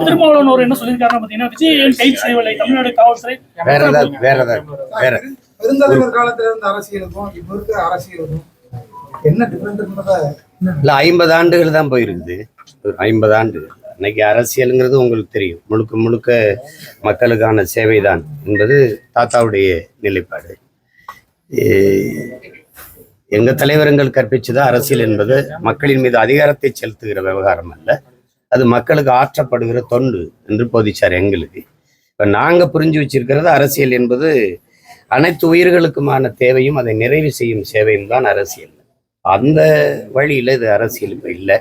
திருமாவளவன் என்ன சொல்லியிருக்காரு பாத்தீங்கன்னா, விஜய் கைது செய்யவில்லை தமிழ்நாடு காவல்துறை. பெருந்தலைவர் காலத்துல இருந்த அரசியலுக்கும் இப்ப இருக்க அரசியலுக்கும் என்ன டிஃபரெண்ட்? 50 ஆண்டுகள் தான் போயிருக்குது. 50 ஆண்டு. இன்னைக்கு அரசியலுங்கிறது உங்களுக்கு தெரியும், முழுக்க முழுக்க மக்களுக்கான சேவைதான் என்பது தாத்தாவுடைய நிலைப்பாடு. எங்க தலைவர்கள் கற்பிச்சுதான் அரசியல் என்பது மக்களின் மீது அதிகாரத்தை செலுத்துகிற விவகாரம் அல்ல, அது மக்களுக்கு ஆற்றப்படுகிற தொண்டு என்று போதிச்சார் எங்களுக்கு. இப்ப நாங்க புரிஞ்சு வச்சிருக்கிறது அரசியல் என்பது அனைத்து உயிர்களுக்குமான தேவையும் அதை நிறைவு செய்யும் சேவையும் தான் அரசியல். அந்த வழியில இது அரசியல் இப்ப இல்லை.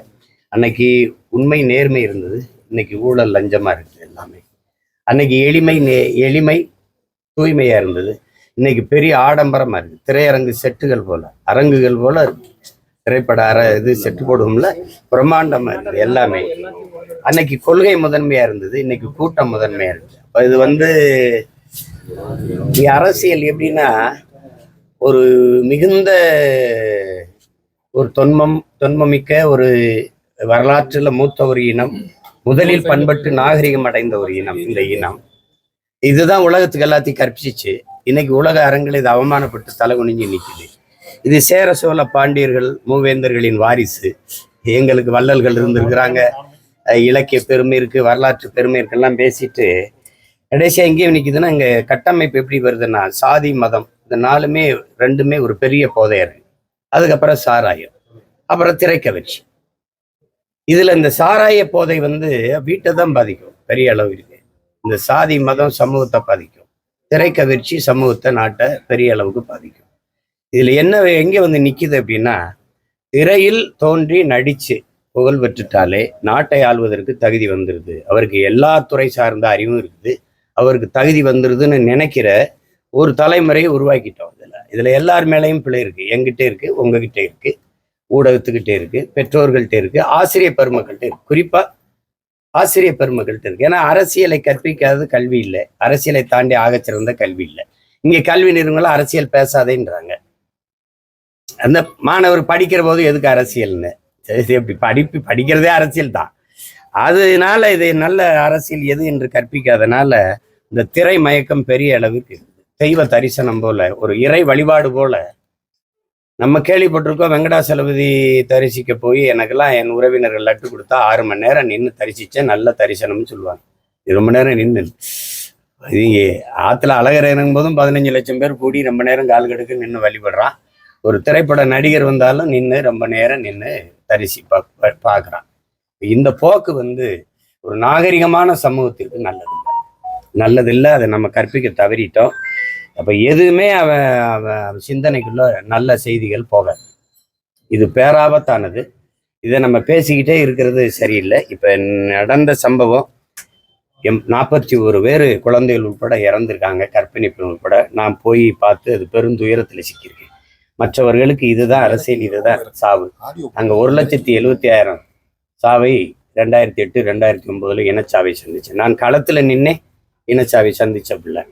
அன்னைக்கு உண்மை நேர்மை இருந்தது, இன்னைக்கு ஊழல் லஞ்சமா இருக்குது எல்லாமே. அன்னைக்கு எளிமை தூய்மையா இருந்தது, இன்னைக்கு பெரிய ஆடம்பரமா இருக்கு. திரையரங்கு செட்டுகள் போல, அரங்குகள் போல இருக்கு. திரைப்பட இது செட்டு போடுவோம்ல, பிரம்மாண்டமா இருக்குது எல்லாமே. அன்னைக்கு கொள்கை முதன்மையா இருந்தது, இன்னைக்கு கூட்டம் முதன்மையா இருக்கு. அப்ப இது அரசியல் எப்படின்னா, ஒரு மிகுந்த ஒரு தொன்மமிக்க ஒரு வரலாற்றுல மூத்த ஒரு இனம், முதலில் பண்பட்டு நாகரிகம் அடைந்த ஒரு இனம். இந்த இனம் இதுதான் உலகத்துக்கு எல்லாத்தையும் கற்பிச்சிச்சு. இன்னைக்கு உலக அரங்கில் இது அவமானப்பட்டு தலை குனிஞ்சு நிற்குது. இது சேர சோழ பாண்டியர்கள் மூவேந்தர்களின் வாரிசு. எங்களுக்கு வள்ளல்கள் இருந்திருக்கிறாங்க, இலக்கிய பெருமை இருக்கு, வரலாற்று பெருமை இருக்குலாம் பேசிட்டு கடைசியா எங்கேயும் நிற்குதுன்னா, இங்க கட்டமைப்பு எப்படி வருதுன்னா, சாதி மதம் இந்த ரெண்டுமே ஒரு பெரிய போதையர். அதுக்கப்புறம் சாராயம், அப்புறம் திரைக்கவர்ச்சி. இதுல இந்த சாராய போதை வீட்டை தான் பாதிக்கும், பெரிய அளவு இருக்கு. இந்த சாதி மதம் சமூகத்தை பாதிக்கும், திரைக்கவர்ச்சி சமூகத்தை நாட்டை பெரிய அளவுக்கு பாதிக்கும். இதுல எங்க நிக்குது அப்படின்னா, திரையில் தோன்றி நடிச்சு புகழ் பெற்றுட்டாலே நாட்டை ஆள்வதற்கு தகுதி வந்துருது, அவருக்கு எல்லா துறை சார்ந்த அறிவும் இருக்குது, அவருக்கு தகுதி வந்துருதுன்னு நினைக்கிற ஒரு தலைமுறையை உருவாக்கிட்டோம். இதுல எல்லார் மேலேயும் பிழை இருக்கு. எங்கிட்ட இருக்கு, உங்ககிட்ட இருக்கு, ஊடகத்துக்கிட்டே இருக்கு, பெற்றோர்கள்ட்ட இருக்கு, ஆசிரியர் பெருமக்கள்கிட்ட இருக்கு. குறிப்பா ஆசிரியர் பெருமக்கள்கிட்ட இருக்கு. ஏன்னா அரசியலை கற்பிக்காதது கல்வி இல்லை, அரசியலை தாண்டி ஆகச்சிறந்த கல்வி இல்லை. இங்க கல்வி நிறுவனங்களும் அரசியல் பேசாதேன்றாங்க. அந்த மாணவர் படிக்கிற போது எதுக்கு அரசியல்னு, எப்படி படிக்கிறதே அரசியல் தான். அதனால இது நல்ல அரசியல் எது என்று கற்பிக்காதனால இந்த திரை மயக்கம் பெரிய அளவுக்கு தெய்வ தரிசனம் போல, ஒரு இறை வழிபாடு போல. நம்ம கேள்விப்பட்டிருக்கோம், வெங்கடாசலபதி தரிசிக்க போய் எனக்கெல்லாம் என் உறவினர்கள் லட்டு கொடுத்தா 6 மணி நேரம் நின்று தரிசிச்சேன், நல்ல தரிசனம்னு சொல்லுவாங்க. ரொம்ப நேரம் நின்று இது ஆத்துல அழகர் இறங்கும் போதும் 15 லட்சம் பேர் கூடி ரொம்ப நேரம் கால் கடுக்கு நின்று வழிபடுறான். ஒரு திரைப்பட நடிகர் வந்தாலும் நின்று ரொம்ப நேரம் நின்று தரிசி பார்க்குறான். இந்த போக்கு ஒரு நாகரிகமான சமூகத்திற்கு நல்லதில்லை. அதை நம்ம கற்பிக்க தவறிட்டோம். அப்ப எதுவுமே அவன் சிந்தனைக்குள்ள நல்ல செய்திகள் போக, இது பேராபத்தானது. இதை நம்ம பேசிக்கிட்டே இருக்கிறது சரியில்லை. இப்ப நடந்த சம்பவம் 41 பேர் குழந்தைகள் உட்பட இறந்துருக்காங்க, கர்ப்பிணி பெண் உட்பட. நான் போய் பார்த்து அது பெருந்துயரத்தில் சிக்கியிருக்கேன். மற்றவர்களுக்கு இதுதான் அரசியல், இதுதான் சாவு. அங்க 1,70,000 சாவை 2008 2009 இனச்சாவை சந்திச்சேன். நான் களத்துல நின்னே இனச்சாவை சந்திச்ச பிள்ளை.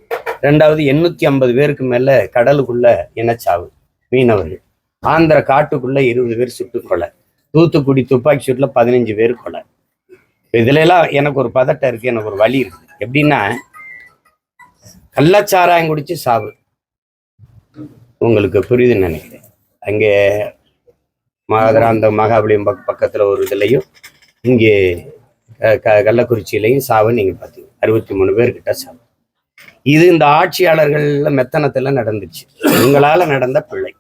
2வது 850 பேருக்கு மேல கடலுக்குள்ள இனச்சாவு, மீனவர்கள். ஆந்திர காட்டுக்குள்ள 20 பேர் சுட்டு கொலை, தூத்துக்குடி துப்பாக்கி சூட்ல 15 பேர் கொலை. இதுல எல்லாம் எனக்கு ஒரு பதட்டம் இருக்கு, எனக்கு ஒரு வலி இருக்கு. எப்படின்னா, கள்ளச்சாராயம் குடிச்சு சாவு, உங்களுக்கு புரியுதுன்னு நினைக்கிறேன். அங்கே அந்த மகாபலியம் பக்கத்துல ஒரு இதுலையும், இங்கே கள்ளக்குறிச்சியிலையும் சாவு நீங்க பார்த்தீங்க. 63 பேர்கிட்ட சாவு. இது இந்த ஆட்சியாளர்கள்ல மெத்தனத்துல நடந்துச்சு, உங்களால நடந்த பிள்ளை.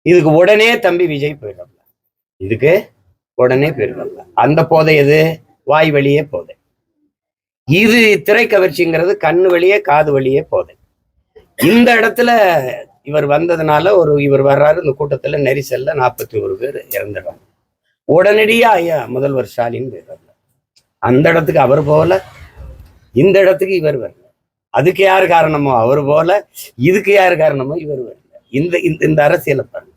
இதுக்கு உடனே தம்பி விஜய் போயிடல, இதுக்கு உடனே போயிடல. அந்த போதை எது? வாய் வழியே போதை. இது திரைக்கவர்ச்சிங்கிறது கண்ணு வழியே காது வழியே போதை. இந்த இடத்துல இவர் வந்ததுனால இவர் வர்றாரு, இந்த கூட்டத்துல நெரிசல்ல 41 பேர் இறந்துடுறாங்க. உடனடியா ஐயா முதல்வர் ஸ்டாலின் போயிடுறாரு. அந்த இடத்துக்கு அவர் போல, இந்த இடத்துக்கு இவர் வரல. அதுக்கு யார் காரணமோ அவர் போல, இதுக்கு யார் காரணமோ இவர் வரல. இந்த அரசியலை பாருங்க.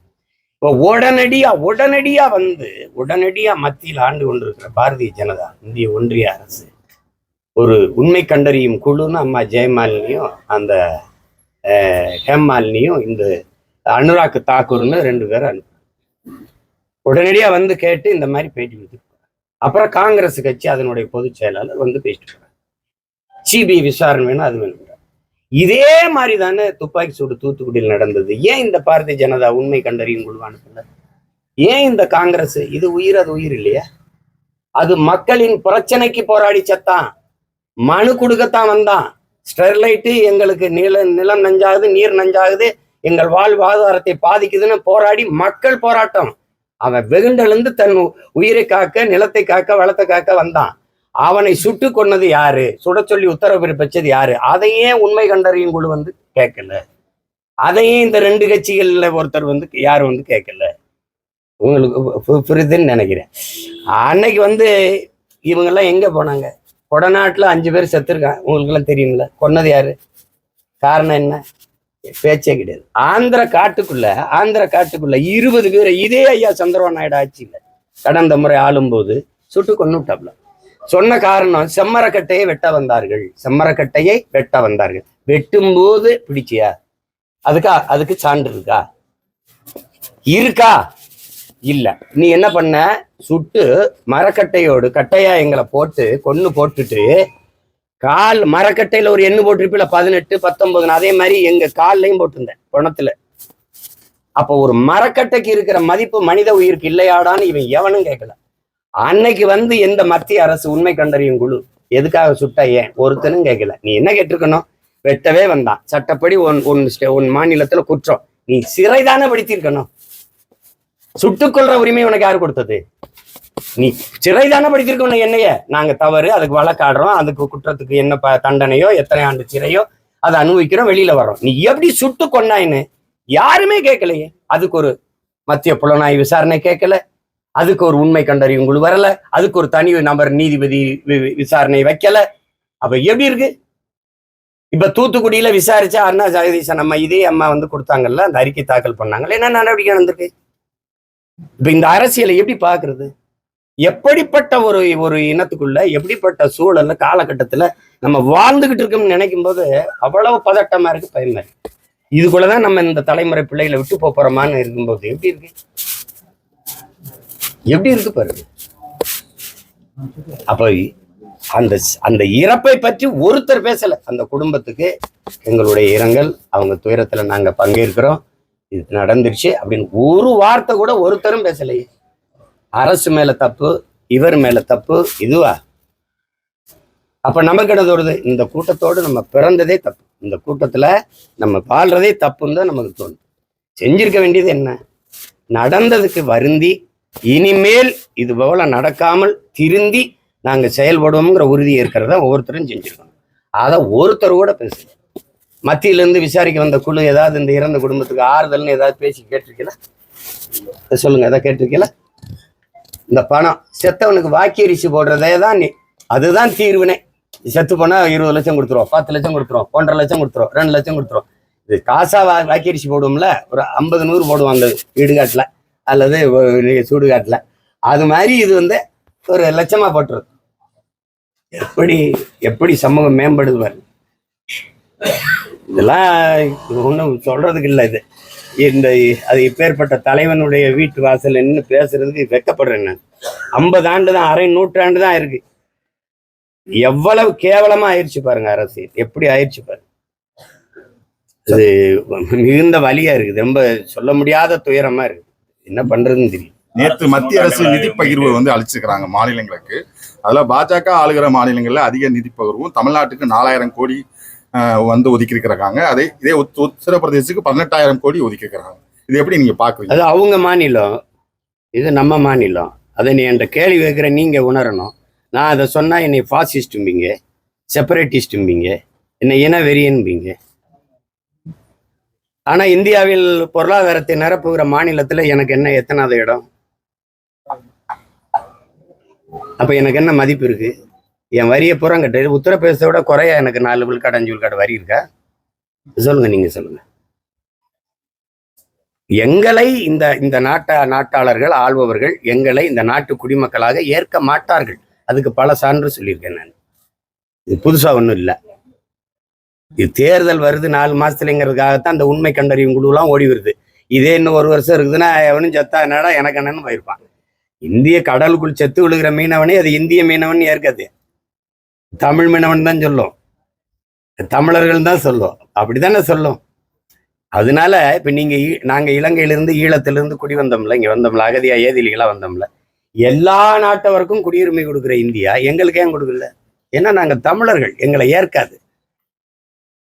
இப்போ உடனடியா வந்து உடனடியா மத்தியில் ஆண்டு கொண்டிருக்கிற பாரதிய ஜனதா இந்திய ஒன்றிய அரசு ஒரு உண்மை கண்டறியும் குழுன்னு அம்மா ஜெயமாலினியும் அந்த ஹேமாலினியும் இந்த அனுராக் தாக்கூர்னு 2 பேரை அனுப்பு. உடனடியா வந்து கேட்டு இந்த மாதிரி பேட்டி கொடுத்துருப்பாங்க. அப்புறம் காங்கிரஸ் கட்சி அதனுடைய பொதுச் செயலாளர் வந்து பேசிட்டு போறாங்க. சிபிஐ விசாரணை வேணும், அது வேணும். இதே மாதிரி தானே துப்பாக்கி சூடு தூத்துக்குடியில் நடந்தது. ஏன் இந்த பாரதிய ஜனதா உண்மை கண்டறியும் குழு அனுப்பல? ஏன் இந்த காங்கிரஸ்? இது உயிர், அது உயிர் இல்லையா? அது மக்களின் பிரச்சனைக்கு போராடி சத்தான், மனு கொடுக்கத்தான் வந்தான். ஸ்டெர்லைட்டு எங்களுக்கு நிலம் நஞ்சாகுது, நீர் நஞ்சாகுது, எங்கள் வாழ்வாதாரத்தை பாதிக்குதுன்னு போராடி மக்கள் போராட்டம். அவன் வெகுண்டெழுந்து தன் உயிரை காக்க, நிலத்தை காக்க, வளத்தை காக்க வந்தான். அவனை சுட்டு கொன்னது யாரு? சுட சொல்லி உத்தரவு பிறப்பிச்சது யாரு? அதையே உண்மை கண்டறியும் குழு வந்து கேட்கல. அதையே இந்த 2 கட்சிகள்ல ஒருத்தர் வந்து யாரும் வந்து கேட்கல. உங்களுக்கு புரியுதுன்னு நினைக்கிறேன். அன்னைக்கு வந்து இவங்கெல்லாம் எங்க போனாங்க? கொடநாட்டுல 5 பேர் செத்துருக்காங்க. உங்களுக்கு எல்லாம் தெரியுங்களா? கொன்னது யாரு? காரணம் என்ன? பேச்சே கிடையாது. ஆந்திர காட்டுக்குள்ள 20 பேர் இதே ஐயா சந்திரபாபு நாயுடு ஆட்சியில கடந்த முறை ஆளும்போது சுட்டு கொன்னுட்டாப்ல. சொன்ன காரணம் செம்மரக்கட்டையை வெட்ட வந்தார்கள். வெட்டும்போது பிடிச்சியா? அதுக்கு சான்று இருக்கா? இல்ல. நீ என்ன பண்ண? சுட்டு மரக்கட்டையோடு கட்டையா எங்களை போட்டுட்டு கால் மரக்கட்டையில ஒரு எண்ணு போட்டிருப்பில 18, 19. அதே மாதிரி எங்க கால்லையும் போட்டிருந்தேன் குணத்துல. அப்போ ஒரு மரக்கட்டைக்கு இருக்கிற மதிப்பு மனித உயிருக்கு இல்லையாடான்னு இவன் எவனும் கேட்கல. அன்னைக்கு வந்து எந்த மத்திய அரசு உண்மை கண்டறியும் குழு எதுக்காக சுட்டா ஏன் ஒருத்தனும் கேட்கல. நீ என்ன கேட்டிருக்கணும்? வெட்டவே வந்தான், சட்டப்படி உன் மாநிலத்துல குற்றம், நீ சிறைதானே படுத்திருக்கணும். சுட்டுக்கொள்ற உரிமை உனக்கு யாரு கொடுத்தது? நீ சிறைதானே படுத்திருக்கணும். என்னைய நாங்க தவறு, அதுக்கு வழக்காடுறோம், அதுக்கு குற்றத்துக்கு என்ன தண்டனையோ, எத்தனை ஆண்டு சிறையோ அதை அனுபவிக்கிறோம், வெளியில வரோம். நீ எப்படி சுட்டு கொண்டாயின்னு யாருமே கேட்கலையே. அதுக்கு ஒரு மத்திய புலனாய்வு விசாரணை கேட்கல, அதுக்கு ஒரு உண்மை கண்டறியும் குழு வரல, அதுக்கு ஒரு தனி நபர் நீதிபதி விசாரணை வைக்கல. அப்ப எப்படி இருக்கு? இப்ப தூத்துக்குடியில விசாரிச்சா அண்ணா ஜெகதீசன் அம்மா இதே அம்மா வந்து கொடுத்தாங்கல்ல, அந்த அறிக்கை தாக்கல் பண்ணாங்கல்ல, என்ன நடவடிக்கை நடந்திருக்கு? இப்ப இந்த அரசியலை எப்படி பாக்குறது? எப்படிப்பட்ட ஒரு இனத்துக்குள்ள, எப்படிப்பட்ட சூழல்ல, காலகட்டத்துல நம்ம வாழ்ந்துகிட்டு இருக்கோம்னு நினைக்கும் போது அவ்வளவு பதட்டமா இருக்கு, பயமா இருக்கு. இதுக்குள்ளதான் நம்ம இந்த தலைமுறை பிள்ளைகளை விட்டு போறோமான்னு இருக்கும்போது எப்படி இருக்கு பாருங்க. அப்ப அந்த இறப்பை பற்றி ஒருத்தர் பேசல. அந்த குடும்பத்துக்கு எங்களுடைய இரங்கல், அவங்க துயரத்துல நாங்க பங்கேற்கிறோம், இது நடந்துருச்சு அப்படின்னு ஒரு வார்த்தை கூட ஒருத்தரும் பேசலையே. அரசு மேல தப்பு, இவர் மேல தப்பு, இதுவா? அப்ப நமக்கு என்ன தோணுது? இந்த கூட்டத்தோடு நம்ம பிறந்ததே தப்பு, இந்த கூட்டத்துல நம்ம வாழ்றதே தப்புன்னு தான் நமக்கு தோணுது. செஞ்சிருக்க வேண்டியது என்ன? நடந்ததுக்கு வருந்தி இனிமேல் இது போல நடக்காமல் திருந்தி நாங்க செயல்படுவோம்ங்கிற உறுதி இருக்கிறத ஒவ்வொருத்தரும் செஞ்சிருக்கணும். அதை ஒருத்தர் கூட பேசல. மத்தியிலிருந்து விசாரிக்க வந்த குழு ஏதாவது இந்த இறந்த குடும்பத்துக்கு ஆறுதல்னு ஏதாவது பேசி கேட்டிருக்கல? சொல்லுங்க, ஏதாவது கேட்டிருக்கல? இந்த பணம் செத்தவனுக்கு வாக்கியரிசி போடுறதே தான், அதுதான் தீர்வினை. செத்து போனா 20 லட்சம் கொடுத்துருவோம், 10 லட்சம் கொடுத்துருவோம், 1.5 லட்சம் கொடுத்துருவோம், 2 லட்சம் கொடுத்துருவோம். இது காசா வாக்கியரிசி போடுவோம்ல, ஒரு 50, 100 போடுவாங்க இடுகாட்டுல அல்லது சூடுகாட்டுல. அது மாதிரி இது வந்து ஒரு லட்சமா போட்டுருது. எப்படி சமூகம் மேம்படுது பாரு. இதெல்லாம் ஒன்றும் சொல்றதுக்கு இல்லை. அது இப்பேற்பட்ட தலைவனுடைய வீட்டு வாசல் என்ன பேசுறதுக்கு வெக்கப்படுறேன் நான். 50 ஆண்டு தான், அரை நூற்றாண்டு தான் இருக்கு. எவ்வளவு கேவலமா ஆயிடுச்சு பாருங்க அரசியல், எப்படி ஆயிடுச்சு பாருங்க. அது மிகுந்த வலியா இருக்குது, ரொம்ப சொல்ல முடியாத துயரமா இருக்கு. என்ன பண்றதுன்னு தெரியும். நேற்று மத்திய அரசு நிதி பகிர்வு வந்து அளிச்சிருக்கிறாங்க மாநிலங்களுக்கு. அதுல பாஜக ஆளுகிற மாநிலங்கள்ல அதிக நிதி பகிர்வும், தமிழ்நாட்டுக்கு 4000 கோடி வந்து ஒதுக்கி இருக்கிறாங்க. இதே உத்தரப்பிரதேசத்துக்கு 18,000 கோடி ஒதுக்கி இருக்கிறாங்க. இது எப்படி நீங்க பாக்குறீங்க? அது அவங்க மாநிலம், இது நம்ம மாநிலம். அதை நீ என்ற கேள்வி வைக்கிற நீங்க உணரணும். நான் அதை சொன்னா என்னை ஃபாசிஸ்டும்பீங்க, செப்பரேட்டிஸ்டும்பீங்க, என்னை இன வெறியன்பீங்க. ஆனா இந்தியாவில் பொருளாதாரத்தை நிரப்புகிற மாநிலத்துல எனக்கு என்ன எத்தனாவது இடம்? அப்ப எனக்கு என்ன மதிப்பு இருக்கு? என் வரியை புறம் கட்டு. உத்தரப்பிரதேசத்தை விட குறையா எனக்கு 4 விழுக்காடு 5 விழுக்காடு வரி இருக்கா? சொல்லுங்க, நீங்க சொல்லுங்க. எங்களை இந்த இந்த நாட்டாளர்கள் ஆள்பவர்கள் எங்களை இந்த நாட்டு குடிமக்களாக ஏற்க மாட்டார்கள். அதுக்கு பல சான்று சொல்லியிருக்கேன் நான். இது புதுசா ஒன்றும் இல்லை. இது தேர்தல் வருது 4 மாசத்துலங்கிறதுக்காகத்தான் அந்த உண்மை கண்டறியும் குழுலாம் ஓடி வருது. இதே இன்னும் 1 வருஷம் இருக்குதுன்னா எவனும் செத்தா என்னடா எனக்கு என்னன்னு போயிருப்பான். இந்திய கடலுக்குள் செத்து விழுகிற மீனவனே அது இந்திய மீனவன் ஏற்காது, தமிழ் மீனவன் தான் சொல்லும், தமிழர்கள் தான் சொல்லும், அப்படித்தானே சொல்லும். அதனால இப்ப நாங்க இலங்கையிலிருந்து ஈழத்திலிருந்து குடி வந்தோம்ல, இங்க வந்தோம்ல, அகதியா ஏதிலிகளா வந்தோம்ல. எல்லா நாட்டவருக்கும் குடியுரிமை கொடுக்குற இந்தியா எங்களுக்கு ஏன் கொடுக்கல? ஏன்னா நாங்க தமிழர்கள், எங்களை ஏற்காது.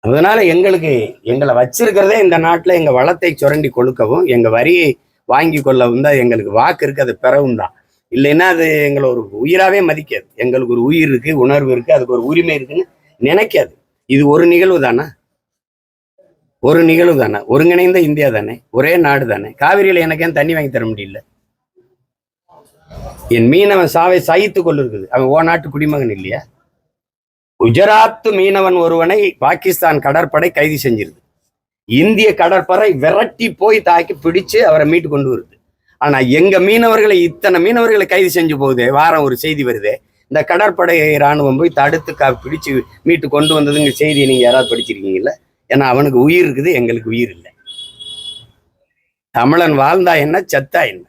அதனால எங்களை வச்சிருக்கிறதே இந்த நாட்டுல எங்க வளத்தை சுரண்டி கொழுக்கவும் எங்க வரியை வாங்கி கொள்ளவும் தான் எங்களுக்கு வாக்கு இருக்கு. அது பெறவும் தான். இல்லைன்னா அது எங்களை ஒரு உயிராவே மதிக்காது. எங்களுக்கு ஒரு உயிர் இருக்கு, உணர்வு இருக்கு, அதுக்கு ஒரு உரிமை இருக்குன்னு நினைக்காது. இது ஒரு நிகழ்வு தானே, ஒரு நிகழ்வு தானே, ஒருங்கிணைந்த இந்தியா தானே, ஒரே நாடு தானே. காவிரியில எனக்கு ஏன் தண்ணி வாங்கி தர முடியல? என் மீனவன் சாவை சகித்து கொண்டு இருக்குது. அவன் ஓ நாட்டு குடிமகன் இல்லையா? குஜராத் மீனவன் ஒருவனை பாகிஸ்தான் கடற்படை கைது செஞ்சிருது. இந்திய கடற்படை விரட்டி போய் தாக்கி பிடிச்சு அவரை மீட்டு கொண்டு வருது. ஆனா எங்க மீனவர்களை இத்தனை மீனவர்களை கைது செஞ்சு போகுது. வாரம் ஒரு செய்தி வருது, இந்த கடற்படை இராணுவம் போய் தடுத்து பிடிச்சு மீட்டு கொண்டு வந்ததுங்க செய்தியை நீங்க யாராவது படிச்சிருக்கீங்கல்ல? ஏன்னா அவனுக்கு உயிர் இருக்குது, எங்களுக்கு உயிர் இல்லை. தமிழன் வாழ்ந்தா என்ன, செத்தா என்ன?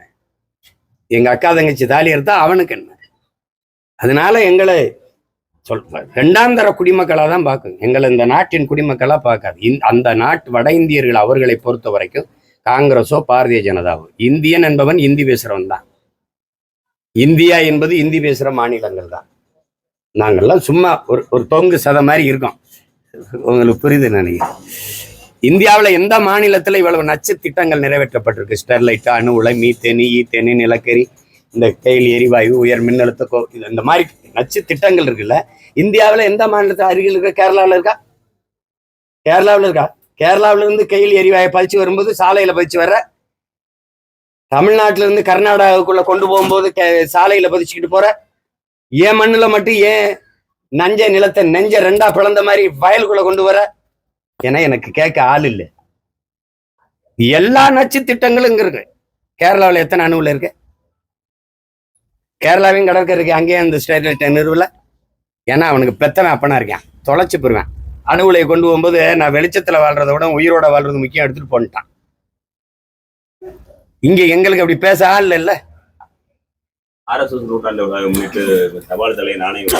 எங்க அக்கா தங்கச்சி தாலி எடுத்தா அவனுக்கு என்ன? அதனால எங்களை இரண்டாம் தர குடிமக்களாக தான் பார்க்கும். எங்களை இந்த நாட்டின் குடிமக்களாக பார்க்காது. அந்த நாட்டு வட இந்தியர்கள் அவர்களை பொறுத்த வரைக்கும் காங்கிரஸோ பாரதிய ஜனதாவோ, இந்தியன் என்பவன் இந்தி பேசுறவன் தான். இந்தியா என்பது இந்தி பேசுற மாநிலங்கள் தான். நாங்கள்லாம் சும்மா ஒரு தொங்கு சதை மாதிரி இருக்கோம். உங்களுக்கு புரியுது நினைக்கிறேன். இந்தியாவில் எந்த மாநிலத்தில் இவ்வளவு நச்சு திட்டங்கள் நிறைவேற்றப்பட்டிருக்கு? ஸ்டெர்லைட், அணு உலை, மீத்தேனி, ஈத்தேனி, நிலக்கரி, இந்த தேயிலை எரிவாயு, உயர் மின்னழுத்த இந்த மாதிரி நச்சு திட்டங்கள் இருக்குல்ல. இந்தியாவில் எந்த மாநிலத்தில் அருகில் இருக்க? கேரளாவில் இருக்கா? கேரளாவில் இருக்கா? கேரளாவில இருந்து கையில் எரிவாயை பதிச்சு வரும்போது சாலையில பதிச்சு வர்ற, தமிழ்நாட்டில இருந்து கர்நாடகாவுக்குள்ள கொண்டு போகும்போது சாலையில பதிச்சுக்கிட்டு போற, ஏன் மண்ணுல மட்டும் ஏன் நிலத்தை நெஞ்ச 2ஆ பிளந்த மாதிரி வயலுக்குள்ள கொண்டு வர? ஏன்னா எனக்கு கேட்க ஆள் இல்லை. எல்லா நச்சு திட்டங்களும் இங்க இருக்கு. கேரளாவில் எத்தனை அணுவில் இருக்கு? கேரளாவையும் கடற்கரை இருக்கு, அங்கேயே அந்த ஸ்டேட் நிறுவல. ஏன்னா அவனுக்கு பெத்தனை அப்பனா இருக்கேன், தொலைச்சு போடுவேன். அணு உலையை கொண்டு போகும்போது நான் வெளிச்சத்துல வாழ்றதை விட உயிரோட வாழ்றது முக்கியம் எடுத்துட்டு போன்ட்டான். இங்க எங்களுக்கு அப்படி பேச ஆள் இல்ல. RSS நூற்றாண்டு முன்னிட்டு தபால் தலை நாணயம்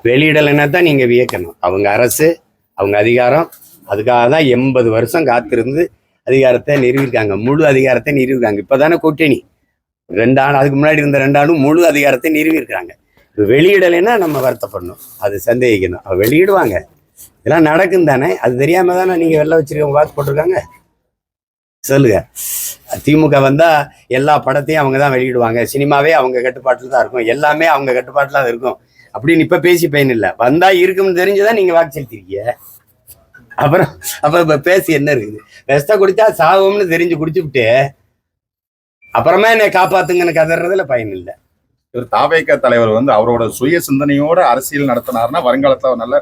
வெளியிடலைன்னா தான் நீங்க வியக்கணும். அவங்க அரசு, அவங்க அதிகாரம், அதுக்காக தான் 80 வருஷம் காத்திருந்து அதிகாரத்தை நிறுவிருக்காங்க, முழு அதிகாரத்தை நிறுவிருக்காங்க. இப்பதானே கூட்டணி 2 ஆண்டு, அதுக்கு முன்னாடி இருந்த 2 ஆண்டும் முழு அதிகாரத்தை நிறுவிருக்கிறாங்க. வெளியிடலைன்னா நம்ம வருத்தப்படணும், அது சந்தேகிக்கணும். வெளியிடுவாங்க, இதெல்லாம் நடக்கும் தானே. அது தெரியாம தானே நீங்க வெளில வச்சிருக்கவங்க வாக்கு போட்டிருக்காங்க. சொல்லுங்க. திமுக வந்தா எல்லா படத்தையும் அவங்க தான் வெளியிடுவாங்க, சினிமாவே அவங்க கட்டுப்பாட்டில் தான் இருக்கும், எல்லாமே அவங்க கட்டுப்பாட்டில் தான் இருக்கும் அப்படின்னு இப்ப பேசி பயன் இல்லை. வந்தா இருக்கும்னு தெரிஞ்சுதான் நீங்க வாக்கு செலுத்திருக்கீங்க. அப்புறம் இப்ப பேசி என்ன இருக்குது? வெஸ்ட குடிச்சா சாவும்னு தெரிஞ்சு குடிச்சுவிட்டு அப்புறமா என்னை காப்பாத்துங்கன்னு கதறதுல பயன் இல்லை. தாவேக தலைவர் அவரோட சுய சிந்தனையோட அரசியல் நடத்தினாருன்னா வருங்காலத்துல அவர் நல்ல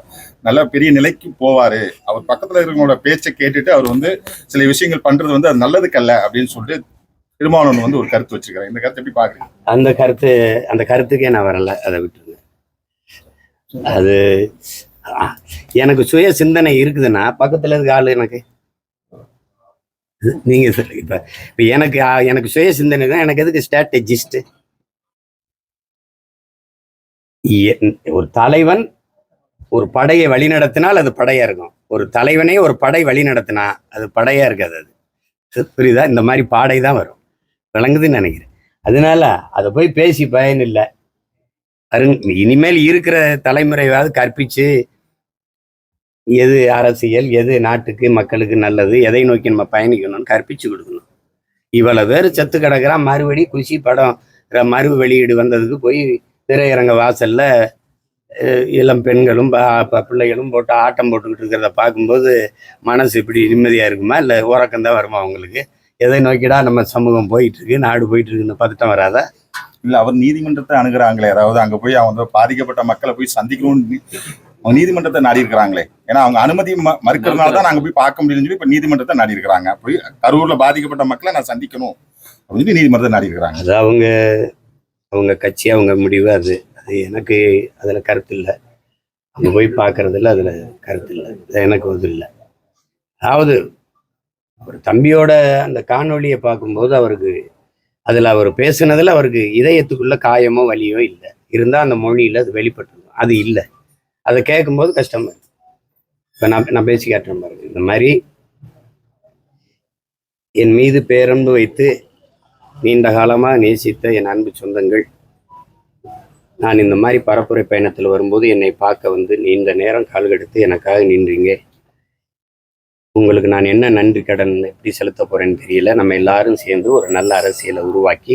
நல்ல பெரிய நிலைக்கு போவாரு. அவர் பக்கத்துல இருக்கிறவங்களோட பேச்சை கேட்டுட்டு அவர் சில விஷயங்கள் பண்றது அது நல்லதுக்கல்ல அப்படின்னு சொல்லிட்டு திருமாவளவன் ஒரு கருத்து வச்சிருக்காரு. இந்த கருத்து எப்படி பாக்குறீங்க? அந்த கருத்துக்கே நான் வரல, அதை விட்டுருங்க. அது எனக்கு சுய சிந்தனை இருக்குதுன்னா பக்கத்துல இருக்க ஆளு எனக்கு நீங்க சொல்லுங்க. இப்ப எனக்கு சுய சிந்தனை தான். எனக்கு எதுக்கு ஸ்ட்ராட்டஜிஸ்ட்? ஒரு தலைவன் ஒரு படையை வழிநடத்தினால் அது படையா இருக்கும். ஒரு தலைவனே ஒரு படை வழி நடத்தினா அது படையா இருக்காது. அது புரியுதா? இந்த மாதிரி பாடை தான் வரும், விளங்குதுன்னு நினைக்கிறேன். அதனால அதை போய் பேசி பயன் இல்லை. இனிமேல் இருக்கிற தலைமுறையாவது கற்பிச்சு எது அரசியல், எது நாட்டுக்கு மக்களுக்கு நல்லது, எதை நோக்கி நம்ம பயணிக்கணும்னு கற்பிச்சு கொடுக்கணும். இவ்வளவு பேர் செத்து கிடக்குறான். மறுபடி குஷி படம் மறு வெளியீடு வந்ததுக்கு போய் திரையரங்க வாசல்ல இளம் பெண்களும் பிள்ளைகளும் போட்டு ஆட்டம் போட்டுக்கிட்டு இருக்கிறத பார்க்கும்போது மனசு இப்படி நிம்மதியாக இருக்குமா, இல்லை உறக்கம்தான் வருமா அவங்களுக்கு? எதை நோக்கிடா நம்ம சமூகம் போயிட்டு இருக்கு, நாடு போயிட்டு இருக்குன்னு பதட்டம் வராதா? இல்ல, அவர் நீதிமன்றத்தை அணுகுறாங்களே, அதாவது அங்க போய் அவங்க பாதிக்கப்பட்ட மக்களை போய் சந்திக்கணும்னு அவங்க நீதிமன்றத்தை நாடி இருக்கிறாங்களே. ஏன்னா அவங்க அனுமதி மறுக்கிறதுனால தான் நாங்க போய் பார்க்க முடியும்னு சொல்லி இப்ப நீதிமன்றத்தை நாடி இருக்கிறாங்க. போய் கரூர்ல பாதிக்கப்பட்ட மக்களை நான் சந்திக்கணும் அப்படின்னு சொல்லி நீதிமன்றத்தை நாடி இருக்கிறாங்க. அது அவங்க கட்சி, அவங்க முடிவு. அது எனக்கு அதுல கருத்து இல்லை. அவங்க போய் பார்க்கறதுல அதுல கருத்து இல்லை, எனக்கு இது இல்லை. அதாவது ஒரு தம்பியோட அந்த காணொலியை பார்க்கும்போது அவருக்கு அதில் அவர் பேசுனதில் அவருக்கு இதயத்துக்குள்ள காயமோ வலியோ இல்லை. இருந்தால் அந்த மொழியில் அது வெளிப்பட்டது, அது இல்லை. அதை கேட்கும்போது கஷ்டமா இருக்கு. இப்போ நான் பேசி காட்டுறேன் பாருங்க. இந்த மாதிரி என் மீது பேரன்பு வைத்து நீண்ட காலமாக நேசித்த என் அன்பு சொந்தங்கள், நான் இந்த மாதிரி பரப்புரை பயணத்தில் வரும்போது என்னை பார்க்க வந்து நீண்ட நேரம் கால்கெடுத்து எனக்காக நின்றீங்க. உங்களுக்கு நான் என்ன நன்றி கடன் எப்படி செலுத்த போறேன்னு தெரியல. நம்ம எல்லாரும் சேர்ந்து ஒரு நல்ல அரசியலை உருவாக்கி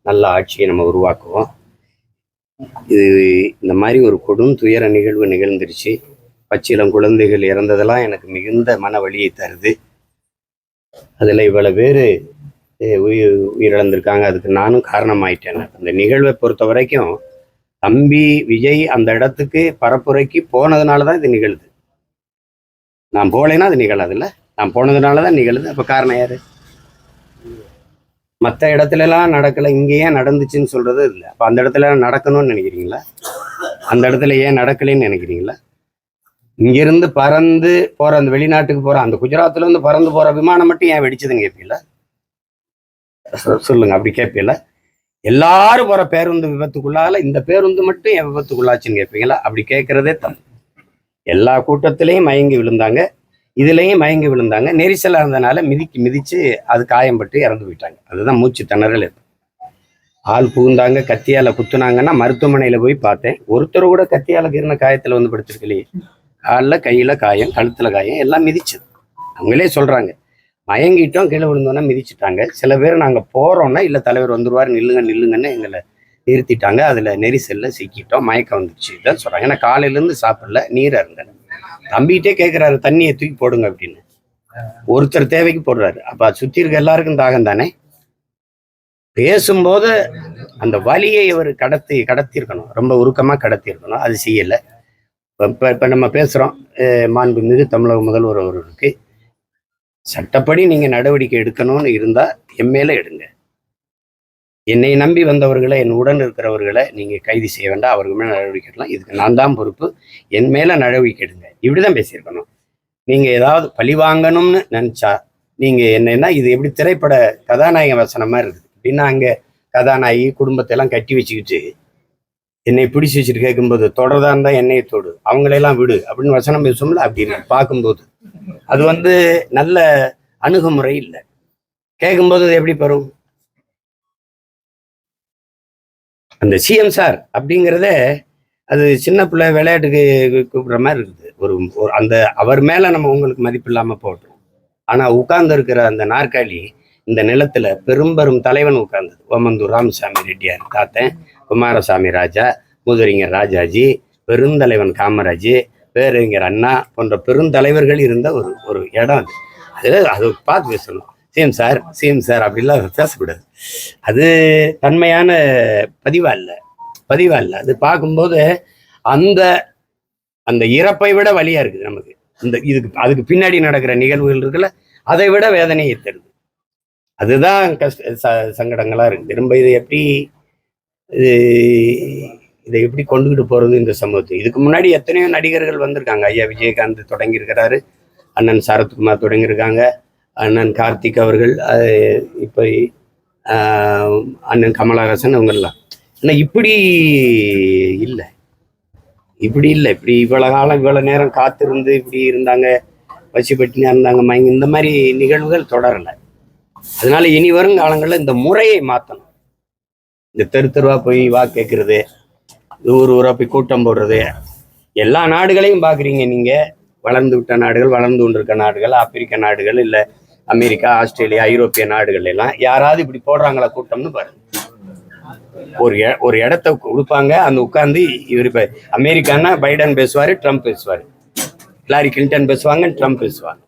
நல்ல ஆட்சியை நம்ம உருவாக்குவோம். இது இந்த மாதிரி ஒரு கொடும் துயர நிகழ்வு நிகழ்ந்துருச்சு. பச்சிலம் குழந்தைகள் இறந்ததெல்லாம் எனக்கு மிகுந்த மன வலியை தருது. அதில் இவ்வளவு பேர் உயிரிழந்திருக்காங்க. அதுக்கு நானும் காரணமாயிட்டேன். அந்த நிகழ்வை பொறுத்த வரைக்கும் தம்பி விஜய் அந்த இடத்துக்கு பரப்புரைக்கு போனதுனால தான் இது நிகழுது. நான் போகலைன்னா அது நிகழாதுல்ல. நான் போனதுனால தான் நிகழுது. அப்போ காரணம் யாரு? மற்ற இடத்துலலாம் நடக்கலை, இங்கே ஏன் நடந்துச்சுன்னு சொல்றது இல்லை. அப்போ அந்த இடத்துல நடக்கணும்னு நினைக்கிறீங்களா? அந்த இடத்துல ஏன் நடக்கலைன்னு நினைக்கிறீங்களா? இங்கிருந்து பறந்து போற அந்த வெளிநாட்டுக்கு போற அந்த குஜராத்ல இருந்து பறந்து போற விமானம் மட்டும் ஏன் வெடிச்சதுன்னு கேட்பீங்களா? சொல்லுங்க, அப்படி கேட்பீங்களா? எல்லாரும் போற பேருந்து விபத்துக்குள்ளால இந்த பேருந்து மட்டும் ஏன் விபத்துக்குள்ளாச்சுன்னு கேட்பீங்களா? அப்படி கேட்கறதே தப்பு. எல்லா கூட்டத்திலையும் மயங்கி விழுந்தாங்க, இதுலையும் மயங்கி விழுந்தாங்க. நெரிசலாக இருந்தனால மிதிச்சு அது காயம்பட்டு இறந்து போயிட்டாங்க. அதுதான் மூச்சு திணறல். ஆள் புகுந்தாங்க, கத்தியால குத்துனாங்கன்னா மருத்துவமனையில போய் பார்த்தேன். ஒருத்தர் கூட கத்தியால கீறின காயத்துல வந்து படுத்திருக்கலையே. காலில் கையில காயம், கழுத்துல காயம், எல்லாம் மிதிச்சது. அவங்களே சொல்றாங்க, மயங்கிட்டோம், கீழே விழுந்தோன்னா மிதிச்சுட்டாங்க. சில பேர் நாங்க போறோம்னா இல்ல தலைவர் வந்துருவார், நில்லுங்கன்னு எங்களை நிறுத்திட்டாங்க. அதுல நெரிசல்ல சிக்கிட்டோம், மயக்கம் வந்துருச்சு, இதான் சொல்றாங்க. ஏன்னா காலையில இருந்து சாப்பிடல, நீரா இருந்தேன். தம்பிகிட்டே கேட்கிறாரு, தண்ணியை தூக்கி போடுங்க அப்படின்னு. ஒருத்தர் தேவைக்கு போடுறாரு. அப்ப சுத்தி இருக்க எல்லாருக்கும் தாகம் தானே. பேசும்போது அந்த வலியை அவர் கடத்தியிருக்கணும், ரொம்ப உருக்கமா கடத்தியிருக்கணும். அது செய்யல. இப்ப நம்ம பேசுறோம், மாண்புமிகு தமிழக முதல்வர் அவர்களுக்கு சட்டப்படி நீங்க நடவடிக்கை எடுக்கணும்னு இருந்தா என் மேல எடுங்க. என்னை நம்பி வந்தவர்களை, என் உடன் இருக்கிறவர்களை நீங்க கைது செய்ய வேண்டாம், அவர்கள் மேல நடவடிக்கை எடுக்கலாம். இதுக்கு நான் தான் பொறுப்பு, என் மேல நடவடிக்கை எடுங்க. இப்படிதான் பேசியிருக்கணும். நீங்க ஏதாவது பழி வாங்கணும்னு நினைச்சா நீங்க என்னன்னா, இது எப்படி திரைப்பட கதாநாயக வசனமா இருக்குது அப்படின்னா, அங்க கதாநாயகி குடும்பத்தை எல்லாம் கட்டி வச்சுக்கிட்டு என்னை பிடிச்சி வச்சுட்டு கேட்கும்போது தொடர்தான் இருந்தா என்னையை தொடு, அவங்களையெல்லாம் விடு அப்படின்னு வசனம் பேசும்ல. அப்படின்னு பார்க்கும்போது அது நல்ல அணுகுமுறை இல்லை. கேட்கும்போது அது எப்படி பெறும்? அந்த சிஎம் சார் அப்படிங்கிறத அது சின்ன பிள்ளை விளையாட்டுக்கு கூப்பிடுற மாதிரி இருக்குது. ஒரு அந்த அவர் மேல நம்ம உங்களுக்கு மதிப்பு இல்லாம போட்டோம். ஆனா உட்கார்ந்து இருக்கிற அந்த நாற்காலி, இந்த நிலத்துல பெரும்பெரும் தலைவன் உட்கார்ந்தது. ஓமந்தூர் ராமசாமி ரெட்டியார் தாத்தன், குமாரசாமி ராஜா, முதறிஞர் ராஜாஜி, பெருந்தலைவன் காமராஜ், பேரறிஞர் அண்ணா போன்ற பெருந்தலைவர்கள் இருந்த ஒரு இடம் அது. அது பார்த்து பேசணும். சிஎம் சார் அப்படிலாம் பேசக்கூடாது. அது தன்மையான பதிவா இல்லை. அது பார்க்கும்போது அந்த இறப்பை விட வலியா இருக்குது நமக்கு. அதுக்கு பின்னாடி நடக்கிற நிகழ்வுகள் இருக்குல்ல, அதை விட வேதனையை தருது. அதுதான் சங்கடங்களா இருக்கு. திரும்ப இதை எப்படி கொண்டுகிட்டு போறது இந்த சமூகத்தை? இதுக்கு முன்னாடி எத்தனையோ நடிகர்கள் வந்திருக்காங்க. ஐயா விஜயகாந்த் தொடங்கி இருக்கிறாரு, அண்ணன் சரத்குமார் தொடங்கியிருக்காங்க, அண்ணன் கார்த்திக் அவர்கள், இப்போ அண்ணன் கமலஹாசன், அவங்கெல்லாம். ஆனால் இப்படி இல்லை. இப்படி இவ்வளவு காலம் இவ்வளவு நேரம் காத்திருந்து இப்படி இருந்தாங்க, பசிப்பட்டினா இருந்தாங்க, மயங்கி, இந்த மாதிரி நிகழ்வுகள் தொடரலை. அதனால இனி வரும் காலங்களில் இந்த முறையை மாற்றணும். இந்த தெருவா போய் வா கேட்கறது, ஊரா போய் கூட்டம் போடுறது, எல்லா நாடுகளையும் பார்க்குறீங்க நீங்க. வளர்ந்து விட்ட நாடுகள், வளர்ந்து கொண்டிருக்க நாடுகள், ஆப்பிரிக்க நாடுகள், இல்லை அமெரிக்கா, ஆஸ்திரேலியா, ஐரோப்பிய நாடுகள் எல்லாம் யாராவது இப்படி போடுறாங்களா கூட்டம்னு பாருங்க. ஒரு இடத்த கொடுப்பாங்க, அந்த உட்கார்ந்து இவர் இப்ப அமெரிக்கானா பைடன் பேசுவாரு, ட்ரம்ப் பேசுவாரு, ஹிலாரி கிளின்டன் பேசுவாங்க, ட்ரம்ப் பேசுவாங்க,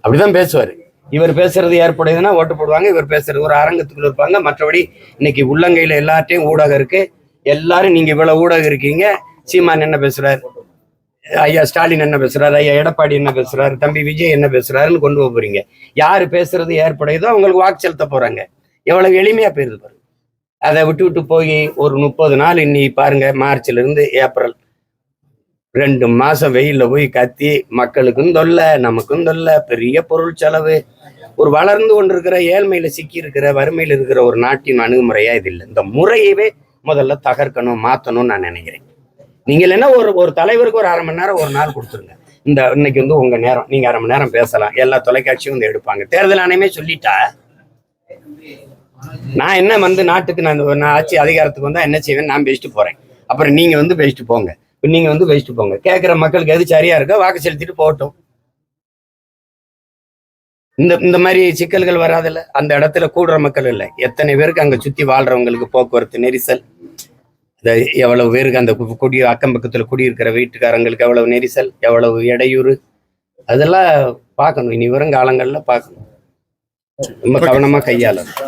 அப்படிதான் பேசுவாரு. இவர் பேசுறது ஏற்புடையதுன்னா ஓட்டு போடுவாங்க, இவர் பேசுறது ஒரு அரங்கத்துக்குள்ள இருப்பாங்க. மற்றபடி இன்னைக்கு உள்ளங்கையில எல்லார்ட்டையும் ஊடகம் இருக்கு. எல்லாரும் நீங்க இவ்வளவு ஊடகம் இருக்கீங்க, சீமான் என்ன பேசுறாரு, ஐயா ஸ்டாலின் என்ன பேசுறாரு, ஐயா எடப்பாடி என்ன பேசுறாரு, தம்பி விஜய் என்ன பேசுறாருன்னு கொண்டு போறீங்க. யாரு பேசுறது ஏற்புடையதோ அவங்களுக்கு வாக்கு செலுத்த போறாங்க. எவ்வளவு எளிமையா போயிருது பாருங்க. அதை விட்டு போய் ஒரு 30 நாள் இன்னி பாருங்க, மார்ச்ல இருந்து ஏப்ரல் 2 மாசம் வெயில்ல போய் கத்தி மக்களுக்கும் தொல்லை, நமக்கும் தொல்லை, பெரிய பொருள் செலவு. ஒரு வளர்ந்து கொண்டிருக்கிற ஏழ்மையில சிக்கி இருக்கிற வறுமையில இருக்கிற ஒரு நாட்டின் அணுகுமுறையா இது இல்லை. இந்த முறையவே முதல்ல தகர்க்கணும், மாத்தணும்னு நான் நினைக்கிறேன். நீங்க இல்லைன்னா ஒரு தலைவருக்கு ஒரு 1/2 மணி நேரம் ஒரு நாள் கொடுத்துருங்க. இன்னைக்கு உங்க நேரம், நீங்க 1/2 மணி நேரம் பேசலாம், எல்லா தொலைக்காட்சியும் எடுப்பாங்க. தேர்தல் ஆணையமே சொல்லிட்டா நான் என்ன நாட்டுக்கு நான் ஆட்சி அதிகாரத்துக்கு வந்தா என்ன செய்வேன், நான் பேசிட்டு போறேன். அப்புறம் நீங்க பேசிட்டு போங்க, நீங்க பேசிட்டு போங்க. கேட்கிற மக்களுக்கு எது சரியா இருக்கோ வாக்கு செலுத்திட்டு போகட்டும். இந்த மாதிரி சிக்கல்கள் வராதுல்ல. அந்த இடத்துல கூடுற மக்கள் இல்லை, எத்தனை பேருக்கு அங்க சுத்தி வாழ்றவங்களுக்கு போக்குவரத்து நெரிசல், எவ்வளவு பேருக்கு அந்த அக்கம் பக்கத்துல குடியிருக்கிற வீட்டுக்காரங்களுக்கு எவ்வளவு நெரிசல், எவ்வளவு இடையூறு, அதெல்லாம் பார்க்கணும். இனி வரும் காலங்கள்ல பார்க்கணும். ரொம்ப கவனமா கையாளணும்.